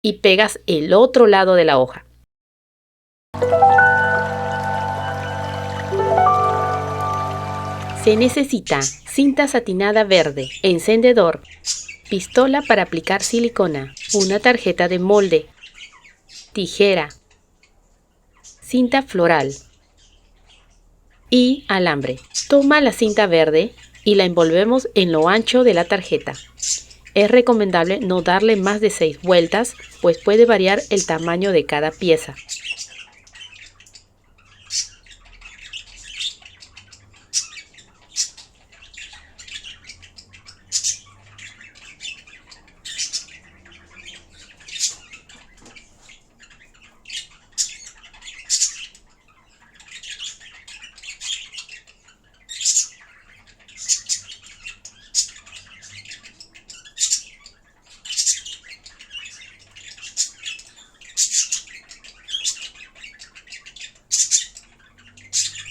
y pegas el otro lado de la hoja. Se necesita cinta satinada verde, encendedor, pistola para aplicar silicona, una tarjeta de molde, tijera, cinta floral y alambre. Toma la cinta verde y la envolvemos en lo ancho de la tarjeta. Es recomendable no darle más de 6 vueltas, pues puede variar el tamaño de cada pieza.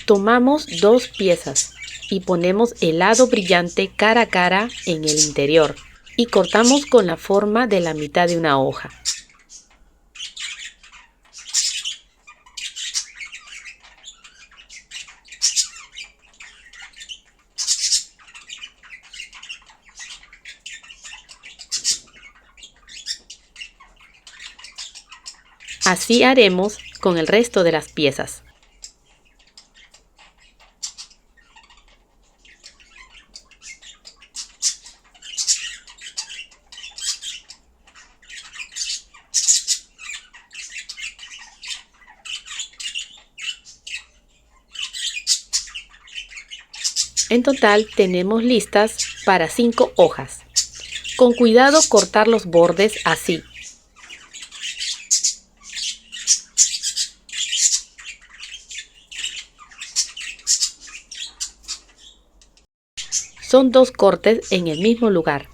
Tomamos 2 piezas y ponemos el lado brillante cara a cara en el interior y cortamos con la forma de la mitad de una hoja. Así haremos con el resto de las piezas. En total tenemos listas para 5 hojas. Con cuidado cortar los bordes así. Son 2 cortes en el mismo lugar.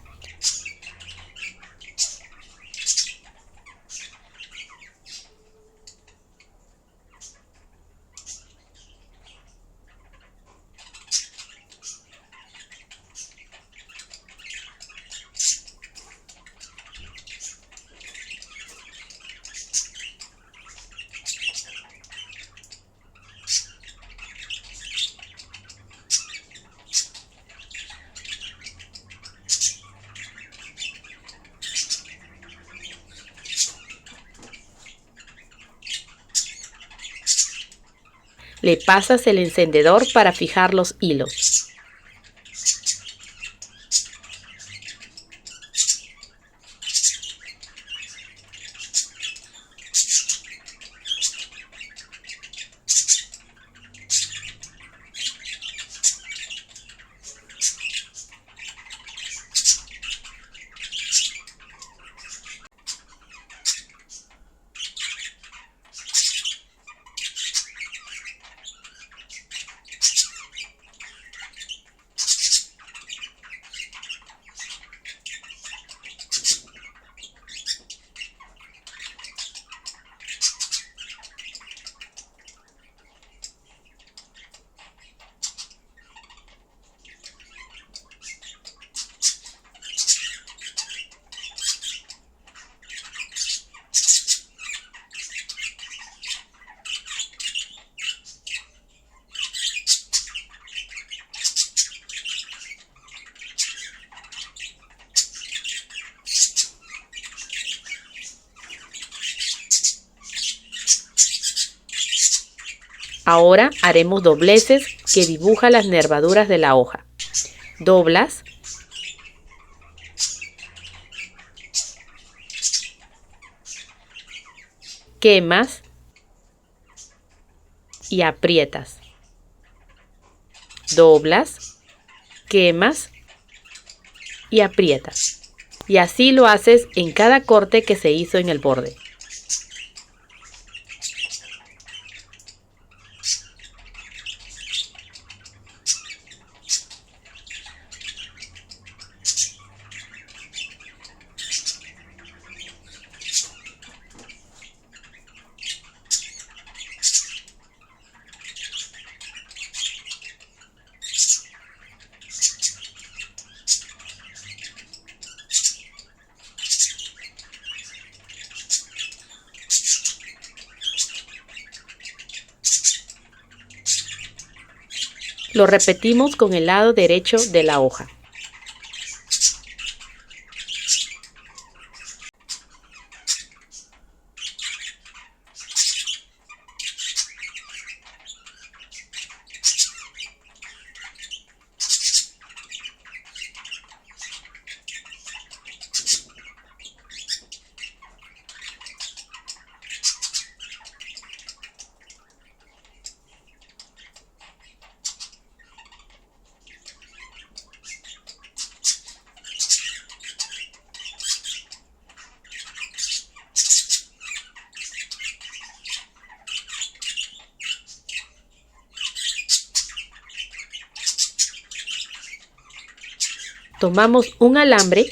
Le pasas el encendedor para fijar los hilos. Ahora haremos dobleces que dibujan las nervaduras de la hoja. Doblas, quemas y aprietas. Doblas, quemas y aprietas. Y así lo haces en cada corte que se hizo en el borde. Lo repetimos con el lado derecho de la hoja. Tomamos un alambre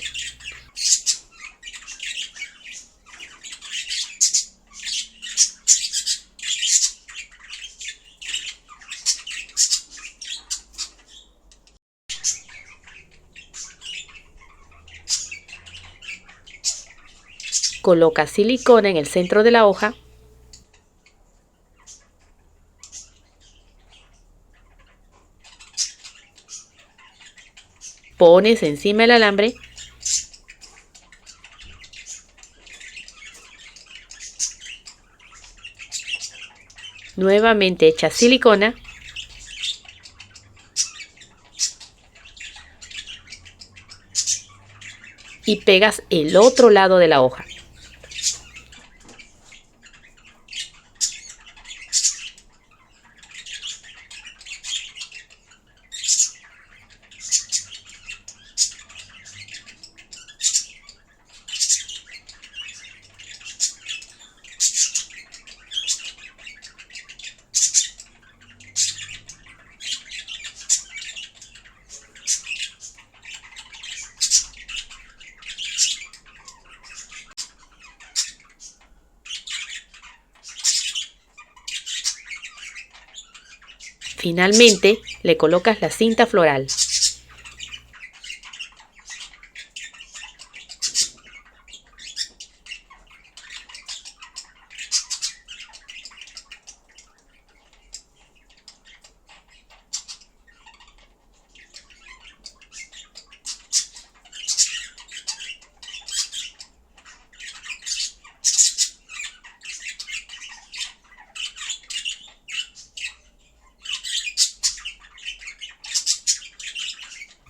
coloca silicona en el centro de la hoja pones encima el alambre nuevamente echas silicona y pegas el otro lado de la hoja. Finalmente, le colocas la cinta floral.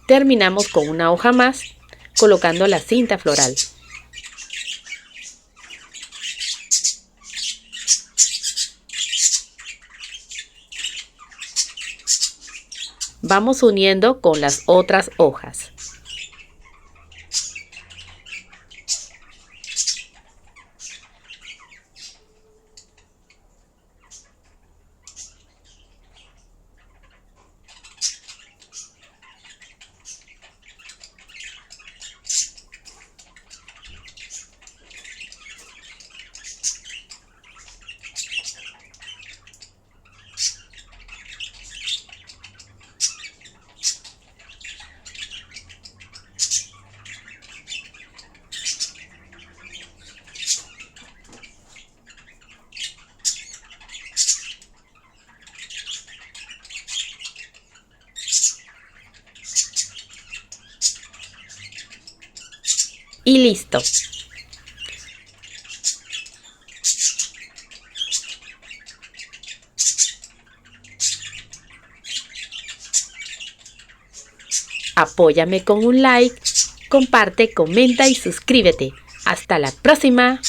Terminamos con una hoja más, colocando la cinta floral. Vamos uniendo con las otras hojas. Y listo. Apóyame con un like, comparte, comenta y suscríbete. Hasta la próxima.